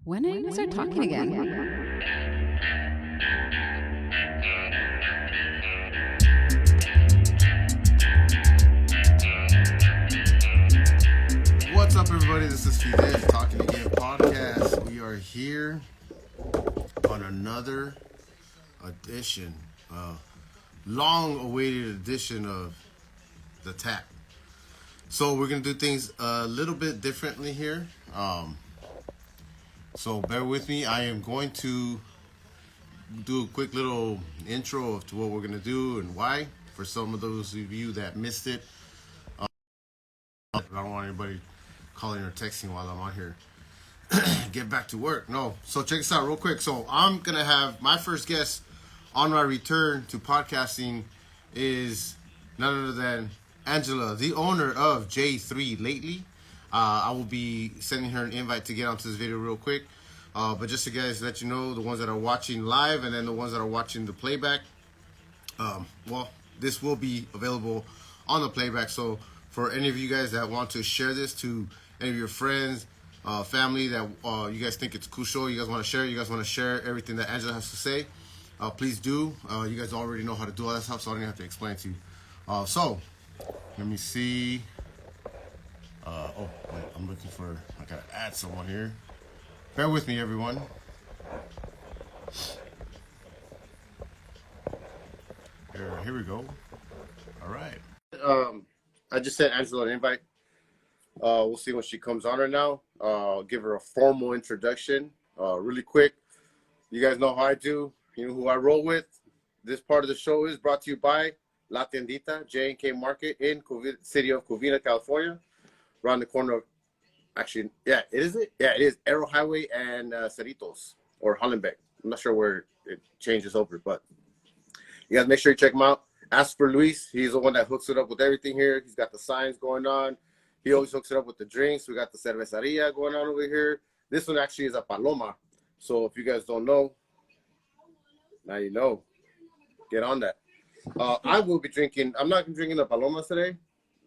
When are you going to start talking again? What's up, everybody? This is Fidel, Talking Again podcast. We are here on another edition, long-awaited edition of the Tap. So we're gonna do things a little bit differently here. So bear with me. I am going to do a quick little intro to what we're gonna do and why. For some of those of you that missed it, I don't want anybody calling or texting while I'm on here. Get back to work. No. So check this out real quick. So I'm going to have my first guest on my return to podcasting is none other than Angela, the owner of Jaye Three Lately. I will be sending her an invite to get onto this video real quick. But just to guys let you know, the ones that are watching live and then the ones that are watching the playback, this will be available on the playback. So for any of you guys that want to share this to any of your friends, family that you guys think it's a cool show, you guys want to share, you guys want to share everything that Angela has to say, please do. You guys already know how to do all that stuff, so I don't even have to explain it to you. So let me see. Wait, I'm looking for, I gotta add someone here. Bear with me, everyone. Here we go. All right. I just sent Angela an invite. We'll see when she comes on right now. I'll give her a formal introduction, really quick. You guys know how I do. You know who I roll with. This part of the show is brought to you by La Tiendita, J&K Market in city of Covina, California. Around the corner of, actually, yeah, it is Arrow Highway and Cerritos or Hollenbeck. I'm not sure where it changes over, but you guys make sure you check them out. Ask for Luis. He's the one that hooks it up with everything here. He's got the signs going on. He always hooks it up with the drinks. We got the cerveceria going on over here. This one actually is a Paloma. So if you guys don't know, now you know. Get on that. I will be drinking. I'm not drinking the Palomas today.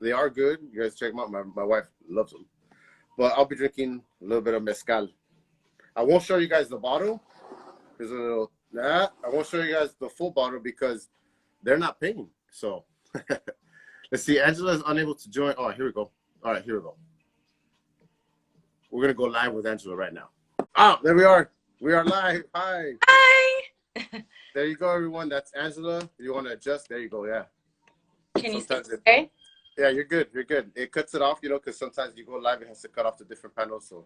They are good. You guys check them out. My wife loves them. But I'll be drinking a little bit of mezcal. I won't show you guys the bottle. There's a little. I won't show you guys the full bottle because they're not paying. So let's see. Angela is unable to join. Oh, here we go. All right, here we go. We're going to go live with Angela right now. Oh, there we are. We are live. Hi. Hi. There you go, everyone. That's Angela. You want to adjust? There you go. Yeah. Can you see okay? Yeah, you're good. You're good. It cuts it off, because sometimes you go live, it has to cut off the different panels. So.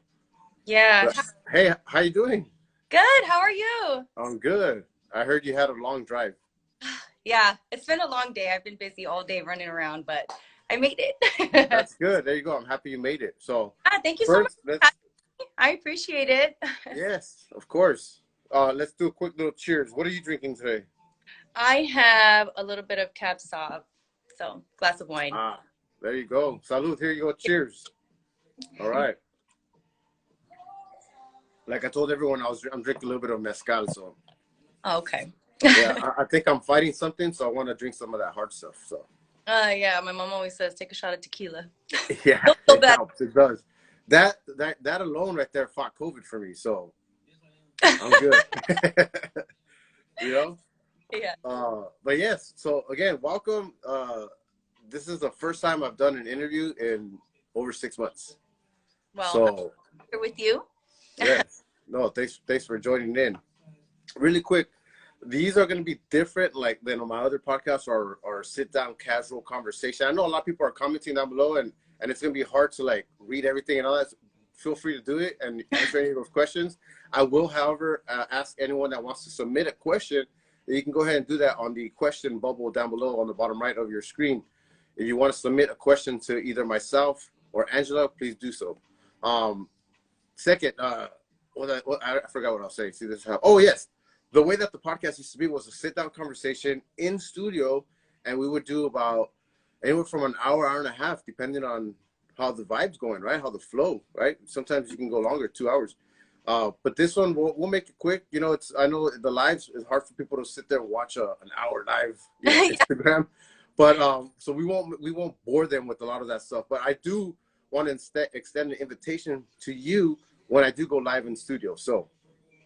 Yeah. But, hey, how you doing? Good. How are you? I'm good. I heard you had a long drive. Yeah, it's been a long day. I've been busy all day running around, but I made it. That's good. There you go. I'm happy you made it. So thank you so much. I appreciate it. Yes, of course. Let's do a quick little cheers. What are you drinking today? I have a little bit of Cab Sauv, so glass of wine. There you go. Salud. Here you go. Cheers. All right. Like I told everyone, I'm drinking a little bit of mezcal. So. Oh, okay. Yeah, I think I'm fighting something, so I want to drink some of that hard stuff. So. Yeah, my mom always says take a shot of tequila. Yeah, it helps. It does. That alone right there fought COVID for me, so I'm good. Yeah. But yes. So again, welcome. This is the first time I've done an interview in over 6 months. Well, so I'm here with you. Yes. No, thanks for joining in. Really quick. These are going to be different, than on my other podcasts or sit-down casual conversation. I know a lot of people are commenting down below, and it's going to be hard to, read everything and all that. Feel free to do it and answer any of those questions. I will, however, ask anyone that wants to submit a question, you can go ahead and do that on the question bubble down below on the bottom right of your screen. If you want to submit a question to either myself or Angela, please do so. Second, I forgot what I was saying. See this? Oh, yes. The way that the podcast used to be was a sit-down conversation in studio, and we would do about anywhere from an hour, hour and a half, depending on how the vibe's going, right? How the flow, right? Sometimes you can go longer, 2 hours. But this one, we'll make it quick. I know the lives is hard for people to sit there and watch an hour live Instagram, but so we won't bore them with a lot of that stuff. But I do want to extend an invitation to you when I do go live in studio. So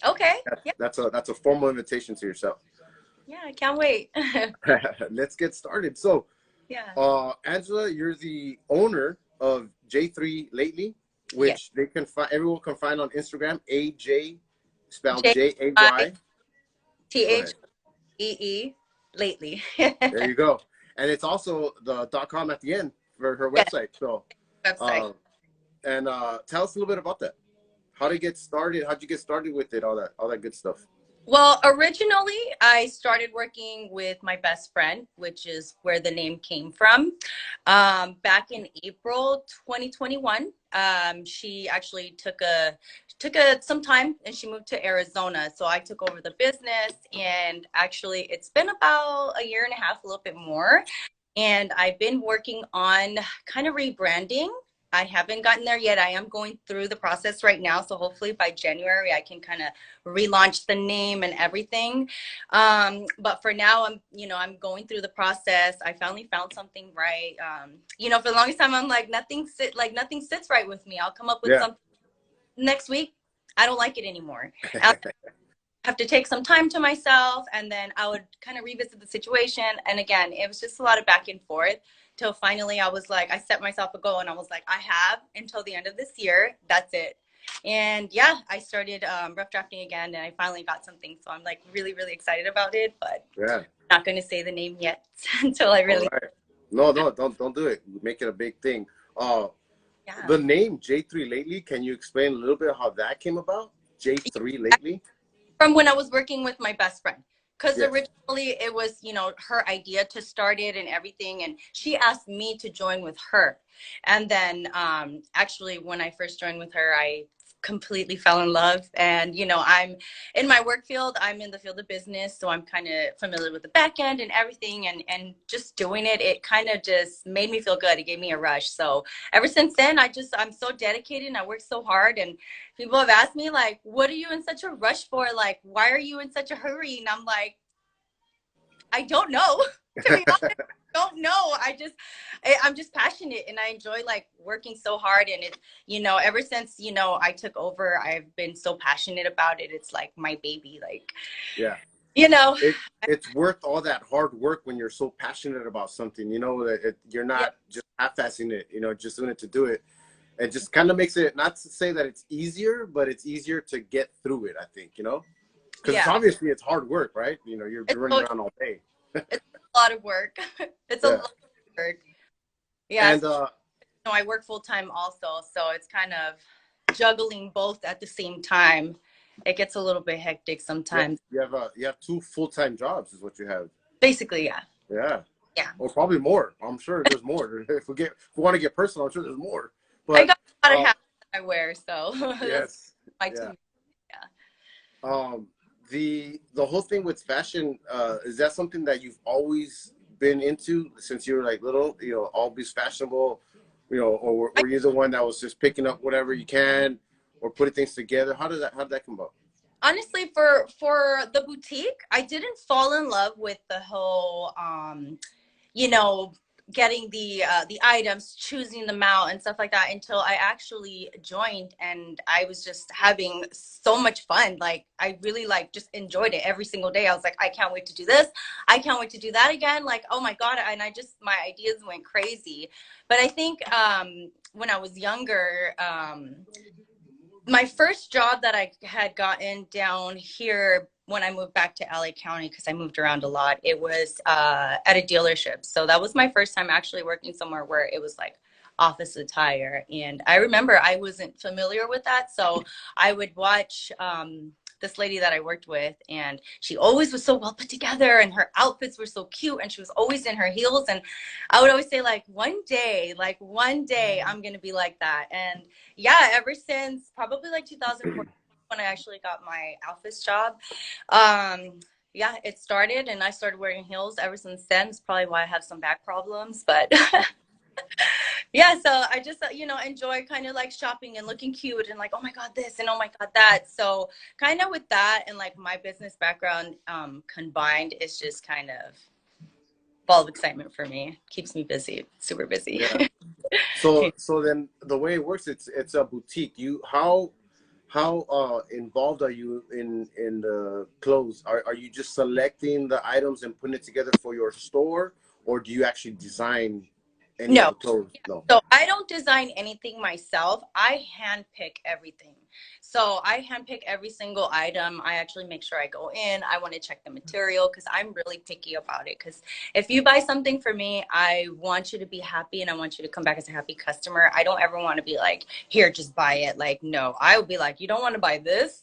Okay. Yeah. that's a formal invitation to yourself. Yeah. I can't wait. Let's get started. So, Yeah. Angela, you're the owner of Jaye Three Lately, Yes. which everyone can find on Instagram. AJ, spelled J I JAY. T Go H ahead. E E lately. There you go. And it's also the .com at the end for her Yes. website. So, Website. and tell us a little bit about that. How to get started? How'd you get started with it? All that good stuff. Well, originally I started working with my best friend, which is where the name came from. Back in April 2021, she actually took some time and she moved to Arizona. So I took over the business, and actually it's been about a year and a half, a little bit more. And I've been working on kind of rebranding. I haven't gotten there yet. I am going through the process right now. So hopefully by January, I can kind of relaunch the name and everything. But for now, I'm going through the process. I finally found something right. For the longest time, I'm like, nothing sits right with me. I'll come up with something next week. I don't like it anymore. Have to take some time to myself, and then I would kind of revisit the situation. And again, it was just a lot of back and forth till finally I was like, I set myself a goal and I was like, I have until the end of this year. That's it. And yeah, I started rough drafting again, and I finally got something. So I'm like really, really excited about it, but not going to say the name yet until I really. All right. No, don't do it. Make it a big thing. The name Jaye Three Lately. Can you explain a little bit how that came about? Jaye Three Lately. From when I was working with my best friend, because originally it was, her idea to start it and everything. And she asked me to join with her. And then actually, when I first joined with her, I completely fell in love. And, I'm in my work field. I'm in the field of business. So I'm kind of familiar with the back end and everything. And just doing it, it kind of just made me feel good. It gave me a rush. So ever since then, I'm so dedicated and I work so hard. And people have asked me, like, what are you in such a rush for? Like, why are you in such a hurry? And I'm like, I don't know. To be honest, I don't know. I'm just passionate, and I enjoy like working so hard. And it, ever since, I took over, I've been so passionate about it. It's like my baby, like, it's worth all that hard work when you're so passionate about something, you're not just half-assing it, just doing it to do it. It just kind of makes it, not to say that it's easier, but it's easier to get through it, I think, because obviously it's hard work, right? You're running around all day. It's a lot of work. It's a lot of work. Yeah. And I work full-time also, so it's kind of juggling both at the same time. It gets a little bit hectic sometimes. You have two full-time jobs is what you have. Basically, yeah. Yeah. Or probably more. I'm sure there's more. If we want to get personal, I'm sure there's more. But I got a lot of hats that I wear, so yes. My team. The whole thing with fashion, is that something that you've always been into since you were like little, always fashionable, or were you the one that was just picking up whatever you can or putting things together? How did that come about? Honestly, for the boutique, I didn't fall in love with the whole getting the items, choosing them out and stuff like that until I actually joined, and I was just having so much fun. Like, I really just enjoyed it every single day. I was like, I can't wait to do this. I can't wait to do that again. Like, oh my God. And my ideas went crazy. But I think when I was younger, my first job that I had gotten down here when I moved back to LA County, because I moved around a lot, it was at a dealership. So that was my first time actually working somewhere where it was like office attire. And I remember I wasn't familiar with that. So I would watch this lady that I worked with, and she always was so well put together and her outfits were so cute, and she was always in her heels. And I would always say, like, one day I'm going to be like that. And yeah, ever since probably like 2014 when I actually got my outfits job, it started, and I started wearing heels ever since then. It's probably why I have some back problems, but yeah, so I just, enjoy kind of like shopping and looking cute and like, oh my God, this and oh my God, that. So kind of with that and like my business background combined is just kind of ball of excitement for me. Keeps me busy, super busy. Yeah. So then the way it works, it's a boutique. How how involved are you in the clothes? Are you just selecting the items and putting it together for your store, or do you actually design any of No. the clothes? No. So I don't design anything myself. I handpick everything. So I handpick every single item. I actually make sure I go in. I want to check the material because I'm really picky about it. Because if you buy something for me, I want you to be happy and I want you to come back as a happy customer. I don't ever want to be like, here, just buy it. Like, no, I would be like, you don't want to buy this,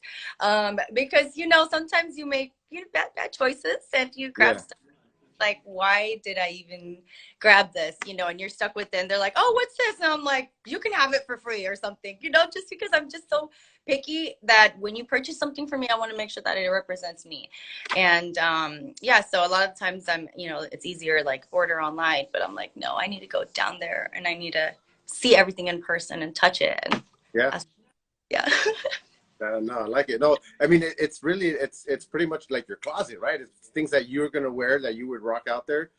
because sometimes you make bad choices and you grab Yeah. stuff like, why did I even grab this? And you're stuck with it. And they're like, oh, what's this? And I'm like, you can have it for free or something, just because I'm just so picky that when you purchase something for me, I want to make sure that it represents me. And yeah, so a lot of times it's easier like order online, but I'm like, no, I need to go down there and I need to see everything in person and touch it. And Yeah. yeah. No, I like it. No, I mean it's really it's pretty much like your closet, right? It's things that you're gonna wear that you would rock out there.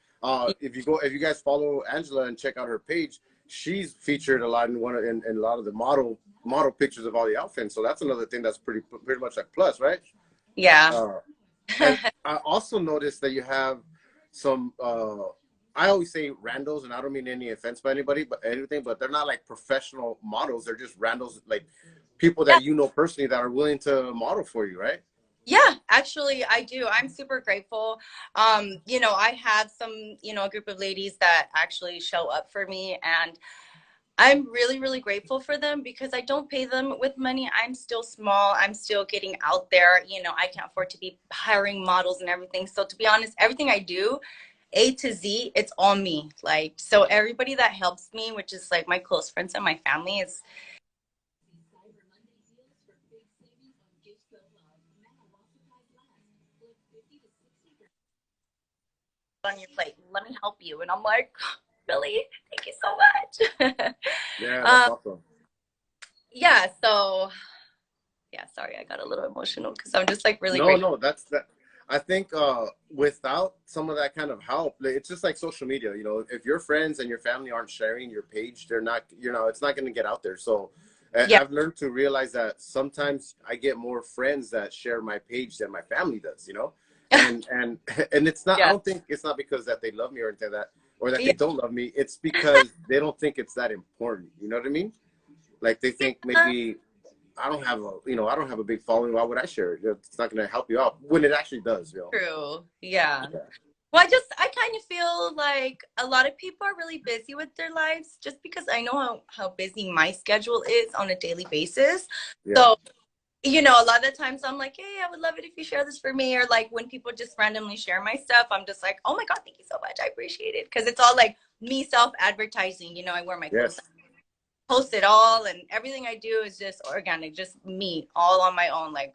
If you guys follow Angela and check out her page, she's featured a lot in a lot of the model pictures of all the outfits. So that's another thing that's pretty much like plus, right? Yeah. And I also noticed that you have some. I always say randos, and I don't mean any offense by anybody, but anything. But they're not like professional models. They're just randos, like people that you know personally that are willing to model for you, right? Yeah, actually, I do. I'm super grateful. I have some, a group of ladies that actually show up for me, and I'm really, really grateful for them because I don't pay them with money. I'm still small. I'm still getting out there. I can't afford to be hiring models and everything. So to be honest, everything I do, A to Z, it's all me. Like, so everybody that helps me, which is like my close friends and my family, is on your plate. Let me help you. And I'm like, really? Thank you so much. Yeah, that's um, awesome. yeah. So yeah, sorry, I got a little emotional because I'm just like really No, grateful. no, that's that. I think without some of that kind of help, it's just like social media. If your friends and your family aren't sharing your page, they're not. It's not going to get out there. So Yeah. I've learned to realize that sometimes I get more friends that share my page than my family does. And and it's not. I Yeah. don't think it's not because that they love me or anything like that, or that they Yeah. don't love me. It's because they don't think it's that important. You know what I mean? Like they think Yeah. maybe I don't have a big following. Why would I share it? It's not going to help you out when it actually does. True. Yeah. Yeah. Well, I kind of feel like a lot of people are really busy with their lives just because I know how busy my schedule is on a daily basis. Yeah. So, a lot of times I'm like, hey, I would love it if you share this for me. Or like when people just randomly share my stuff, I'm just like, oh my God, thank you so much. I appreciate it. Because it's all like me self-advertising. I wear my clothes, Yes. post it all, and everything I do is just organic, just me, all on my own. Like,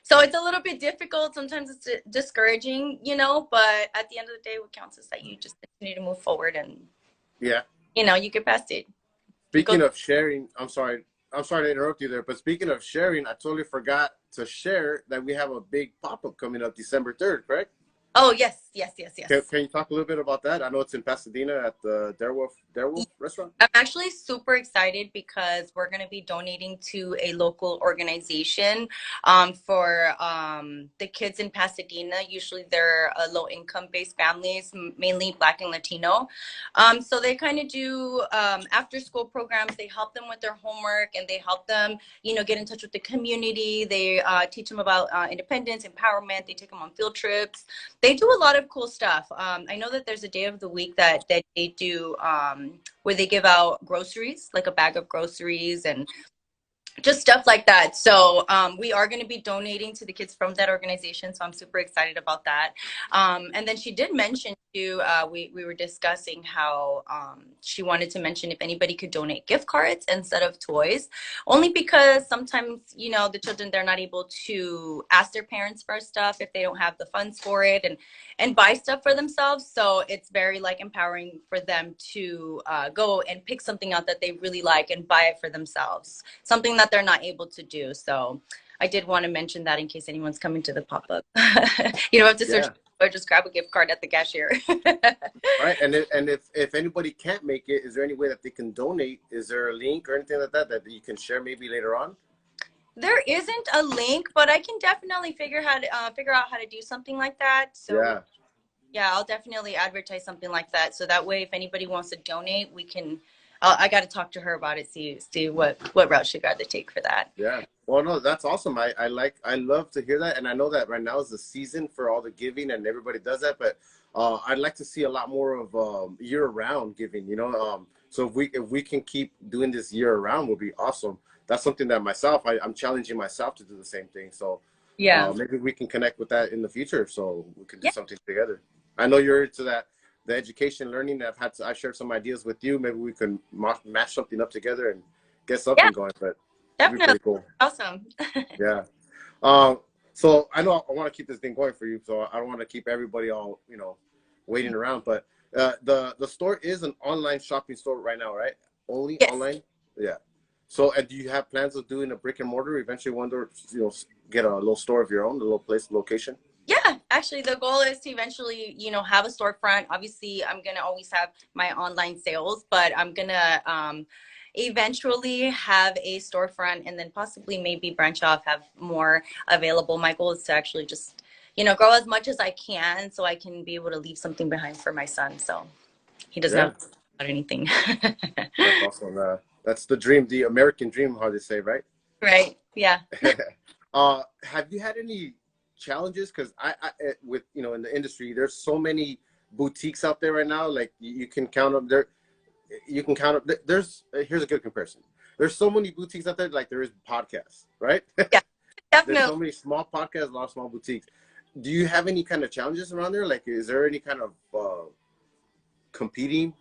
so it's a little bit difficult. Sometimes it's discouraging, but at the end of the day, what counts is that you just continue to move forward and, Yeah. you get past it. You go. Speaking of sharing, I'm sorry. I'm sorry to interrupt you there, but speaking of sharing, I totally forgot to share that we have a big pop-up coming up December 3rd, correct? Oh, yes, yes, yes, yes. Can you talk a little bit about that? I know it's in Pasadena at the Darewolf restaurant. I'm actually super excited because we're going to be donating to a local organization for the kids in Pasadena. Usually they're low-income based families, mainly Black and Latino. So they kind of do after-school programs. They help them with their homework and they help them, get in touch with the community. They teach them about independence, empowerment. They take them on field trips. They do a lot of cool stuff. I know that there's a day of the week that they do where they give out groceries, like a bag of groceries and just stuff like that. So we are going to be donating to the kids from that organization. So I'm super excited about that. And then she did mention too, we were discussing how she wanted to mention if anybody could donate gift cards instead of toys, only because sometimes, the children, they're not able to ask their parents for stuff if they don't have the funds for it and buy stuff for themselves. So it's very like empowering for them to go and pick something out that they really like and buy it for themselves. Something that they're not able to do. So I did want to mention that in case anyone's coming to the pop-up. You don't have to search Yeah. or just grab a gift card at the cashier. Right. And if anybody can't make it, is there any way that they can donate? Is there a link or anything like that that you can share maybe later on? There isn't a link, but I can definitely figure out how to do something like that. So Yeah. yeah, I'll definitely advertise something like that. So that way, if anybody wants to donate, we can. I got to talk to her about it. See what route she got to take for that. Yeah. Well, no, that's awesome. I love to hear that, and I know that right now is the season for all the giving, and everybody does that. But I'd like to see a lot more of year-round giving. So if we can keep doing this year-round, would be awesome. That's something that I'm challenging myself to do the same thing. So Yeah. maybe we can connect with that in the future, so we can do Yeah. something together. I know you're into that, the education, learning. I shared some ideas with you. Maybe we can match something up together and get Yeah. something going. But it'd be Definitely. pretty cool. Awesome. Yeah. So I know I want to keep this thing going for you, so I don't want to keep everybody all, waiting around. But the store is an online shopping store right now, right? Only Yes. online? Yeah. So do you have plans of doing a brick and mortar eventually one day, get a little store of your own, a little place, location? Yeah, actually, the goal is to eventually, have a storefront. Obviously, I'm gonna always have my online sales, but I'm gonna eventually have a storefront, and then possibly maybe branch off, have more available. My goal is to actually just, grow as much as I can, so I can be able to leave something behind for my son, so he doesn't Yeah, have to worry about anything. that's awesome. That's the dream, the American dream, how they say, right? Right? Yeah. Have you had any challenges? Because with in the industry, there's so many boutiques out there right now. Like you can count them there. You can count them. Here's a good comparison. There's so many boutiques out there, like there is podcasts, right? Yeah, There's definitely. so many small podcasts, a lot of small boutiques. Do you have any kind of challenges around there? Like, is there any kind of competing?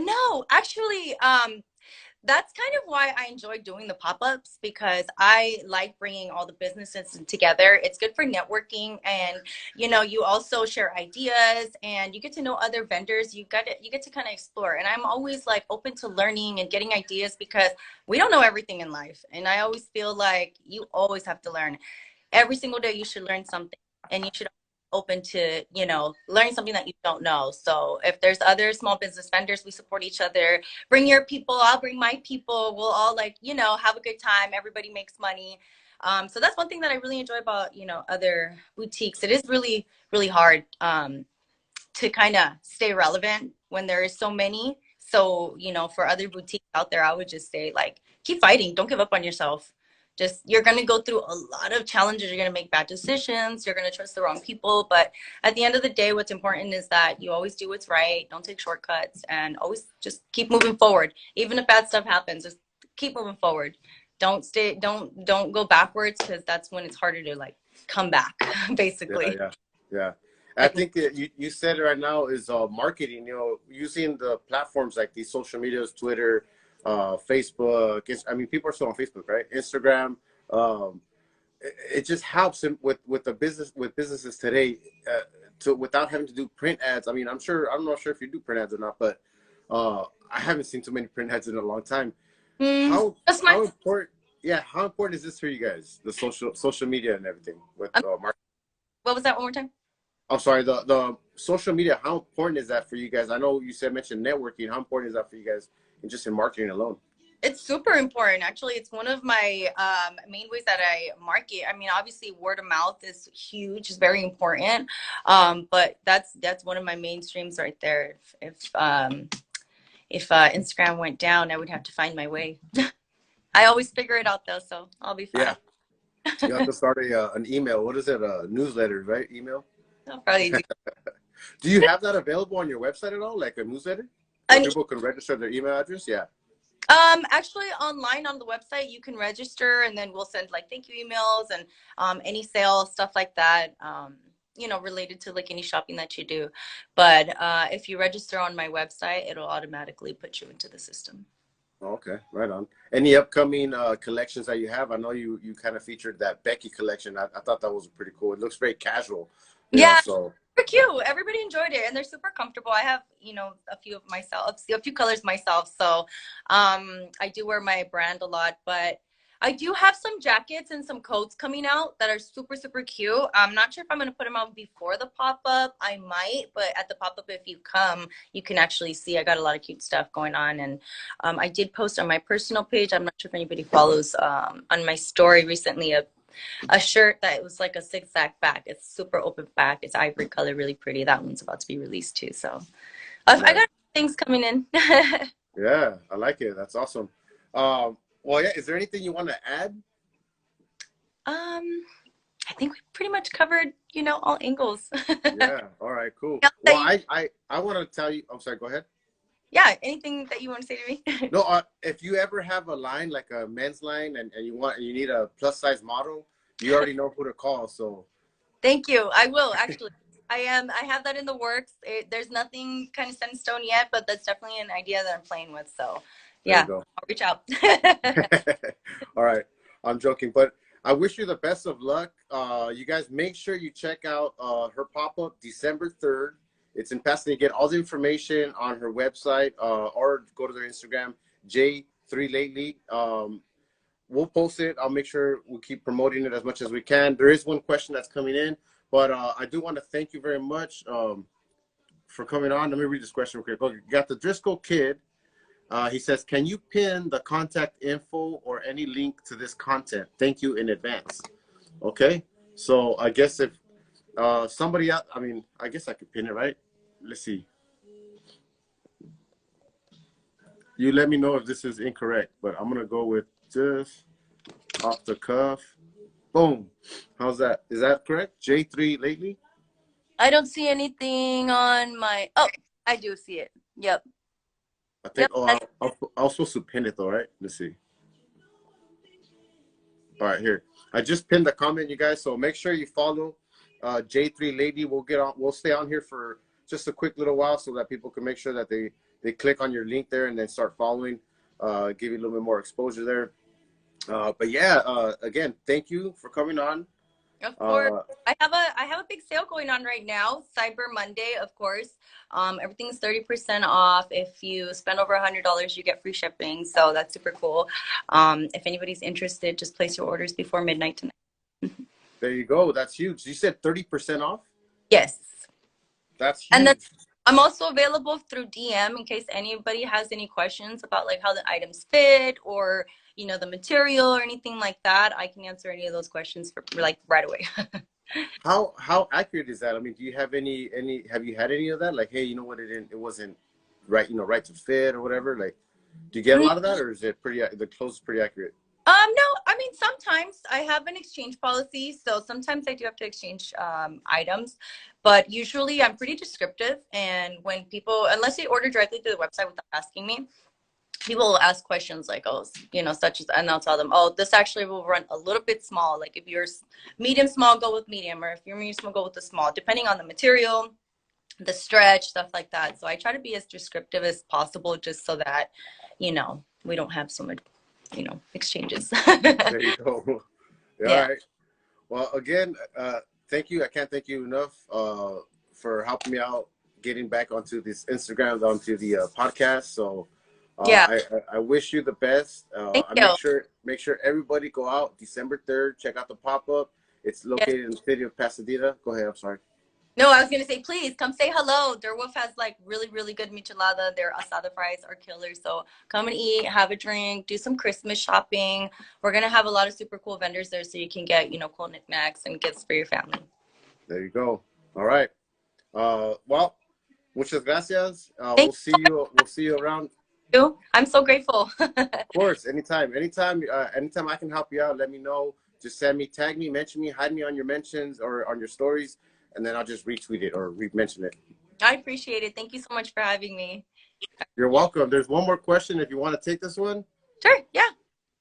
No, actually, that's kind of why I enjoy doing the pop-ups, because I like bringing all the businesses together. It's good for networking, and you also share ideas, and you get to know other vendors. You get to kind of explore, and I'm always like open to learning and getting ideas, because we don't know everything in life, and I always feel like you always have to learn. Every single day you should learn something, and you should open to learning something that you don't know. So if there's other small business vendors, we support each other. Bring your people, I'll bring my people. We'll all have a good time. Everybody makes money. So that's one thing that I really enjoy about other boutiques. It is really really hard to kind of stay relevant when there is so many. So, for other boutiques out there, I would just say, like, keep fighting. Don't give up on yourself. Just, you're going to go through a lot of challenges. You're going to make bad decisions. You're going to trust the wrong people. But at the end of the day, what's important is that you always do what's right. Don't take shortcuts, and always just keep moving forward. Even if bad stuff happens, just keep moving forward. Don't go backwards, because that's when it's harder to like come back, Yeah, basically. yeah, yeah. I think that you said it right now is marketing. Using the platforms like these social medias, Twitter, Facebook. I mean, people are still on Facebook, right? Instagram. Um, it just helps with the businesses today to without having to do print ads. I mean, I'm not sure if you do print ads or not, but I haven't seen too many print ads in a long time. That's my. How important? Yeah, how important is this for you guys? The social media and everything with marketing. What was that, one more time? I'm sorry, the social media, how important is that for you guys? I know you mentioned networking. How important is that for you guys just in marketing alone? It's super important. Actually, it's one of my main ways that I market. I mean, obviously, word of mouth is huge. It's very important. But that's one of my main streams right there. If Instagram went down, I would have to find my way. I always figure it out though, so I'll be fine. Yeah, you have to start an email. What is it? A newsletter, right? Email. I'll probably do. Do you have that available on your website at all, like a newsletter, where people can register their email address? Yeah. Actually, online on the website, you can register, and then we'll send like thank you emails and any sales, stuff like that. Related to like any shopping that you do. But if you register on my website, it'll automatically put you into the system. Okay, right on. Any upcoming collections that you have? I know you kind of featured that Becky collection. I thought that was pretty cool. It looks very casual. Yeah, So super cute. Everybody enjoyed it, and they're super comfortable. I have, a few colors myself. So I do wear my brand a lot, but I do have some jackets and some coats coming out that are super, super cute. I'm not sure if I'm going to put them out before the pop-up. I might, but at the pop-up, if you come, you can actually see I got a lot of cute stuff going on. And I did post on my personal page. I'm not sure if anybody follows on my story recently a shirt that was like a zigzag back. It's super open back. It's ivory color, really pretty. That one's about to be released too. So I got things coming in. Yeah, I like it. That's awesome. Well, yeah, is there anything you want to add? I think we pretty much covered, all angles. Yeah. All right, cool. Well, I want to tell you, I'm sorry, go ahead. Yeah, anything that you want to say to me? No, if you ever have a line like a men's line and you need a plus size model, you already know who to call. So thank you. I will actually. I have that in the works. There's nothing kind of set in stone yet, but that's definitely an idea that I'm playing with. So yeah, I'll reach out. All right. I'm joking, but I wish you the best of luck. You guys make sure you check out her pop-up December 3rd. It's in Pasadena. Get all the information on her website or go to their Instagram, Jaye Three Lately. We'll post it. I'll make sure we keep promoting it as much as we can. There is one question that's coming in, but I do want to thank you very much for coming on. Let me read this question real quick. Okay, you got the Driscoll Kid. He says, can you pin the contact info or any link to this content? Thank you in advance. Okay. So I guess if somebody else, I guess I could pin it, right? Let's see. You let me know if this is incorrect, but I'm going to go with just off the cuff. Boom. How's that? Is that correct? Jaye Three Lately? I don't see anything on my, oh, I do see it. Yep. I think, I was supposed to pin it though, right? Let's see. All right, here. I just pinned the comment, you guys, so make sure you follow Jaye Three Lately. We'll stay on here for just a quick little while so that people can make sure that they click on your link there and then start following, give you a little bit more exposure there. But yeah, again, thank you for coming on. Of course. I have a big sale going on right now, Cyber Monday, of course. Everything's 30% off. If you spend over $100, you get free shipping. So that's super cool. If anybody's interested, just place your orders before midnight tonight. There you go. That's huge. You said 30% off? Yes. That's huge. And then I'm also available through DM in case anybody has any questions about like how the items fit or the material or anything like that. I can answer any of those questions for like right away. How accurate is that? Do you have have you had any of that? Like, hey, you know what, it wasn't right, right to fit or whatever. Like, do you get a lot of that, or is it the clothes is pretty accurate? No, sometimes I have an exchange policy, so sometimes I do have to exchange items, but usually I'm pretty descriptive. And when people, unless they order directly through the website without asking me, people will ask questions like, oh, such as, and I'll tell them, oh, this actually will run a little bit small. Like if you're medium small, go with medium, or if you're medium small, go with the small, depending on the material, the stretch, stuff like that. So I try to be as descriptive as possible, just so that, we don't have so much, exchanges. There you go. Yeah. All right. Well, again, thank you. I can't thank you enough for helping me out getting back onto this Instagram, onto the podcast. So yeah, I wish you the best. Thank you. Make sure everybody go out December 3rd. Check out the pop-up. It's located in the city of Pasadena. Go ahead. I'm sorry. No, I was going to say, please come say hello. Der Wolf has like really, really good michelada. Their asada fries are killers. So come and eat, have a drink, do some Christmas shopping. We're going to have a lot of super cool vendors there so you can get, cool knickknacks and gifts for your family. There you go. All right. Well, muchas gracias. We'll see you around. I'm so grateful. Of course. Anytime I can help you out, let me know. Just tag me, mention me, hide me on your mentions or on your stories. And then I'll just retweet it or re-mention it. I appreciate it. Thank you so much for having me. You're welcome. There's one more question if you want to take this one. Sure, yeah.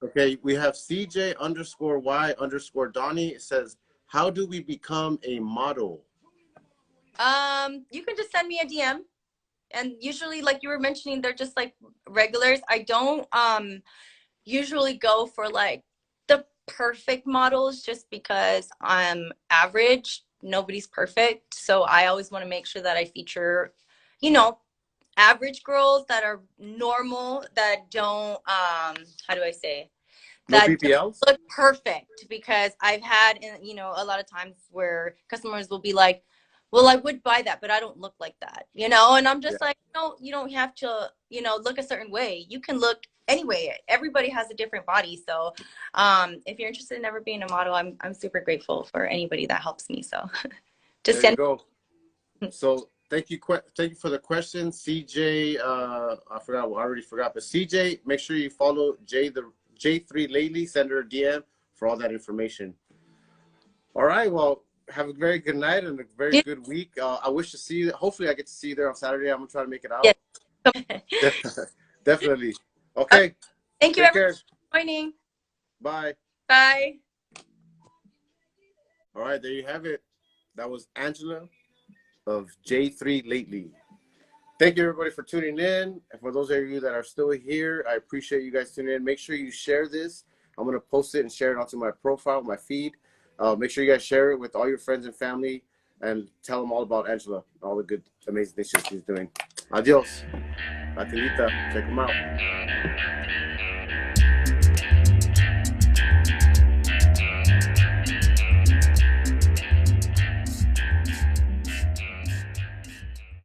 Okay, we have CJ_Y_Donnie. It says, how do we become a model? You can just send me a DM. And usually, like you were mentioning, they're just like regulars. I don't usually go for like the perfect models just because I'm average. Nobody's perfect. So I always want to make sure that I feature, average girls that are normal, that don't, how do I say, No that BPLs? look perfect, because I've had, you know, a lot of times where customers will be like, well, I would buy that, but I don't look like that, you know? And I'm Yeah. just like, no, you don't have to, you know, look a certain way. You can look anyway. Everybody has a different body. So if you're interested in ever being a model, I'm super grateful for anybody that helps me. So just There you send. go. So thank you for the question, CJ. I forgot, I already forgot, but CJ, make sure you follow Jaye Three Lately. Send her a DM for all that information. All right, well, have a very good night and a very good week. I wish to see you. Hopefully, I get to see you there on Saturday. I'm gonna try to make it out. Yes. Definitely. Okay. Thank you, Take everyone, care. for joining. Bye. Bye. All right, there you have it. That was Angela of Jaye Three Lately. Thank you, everybody, for tuning in. And for those of you that are still here, I appreciate you guys tuning in. Make sure you share this. I'm going to post it and share it onto my profile, my feed. Make sure you guys share it with all your friends and family and tell them all about Angela, all the good, amazing things she's doing. Adios. Latinita. Check them out.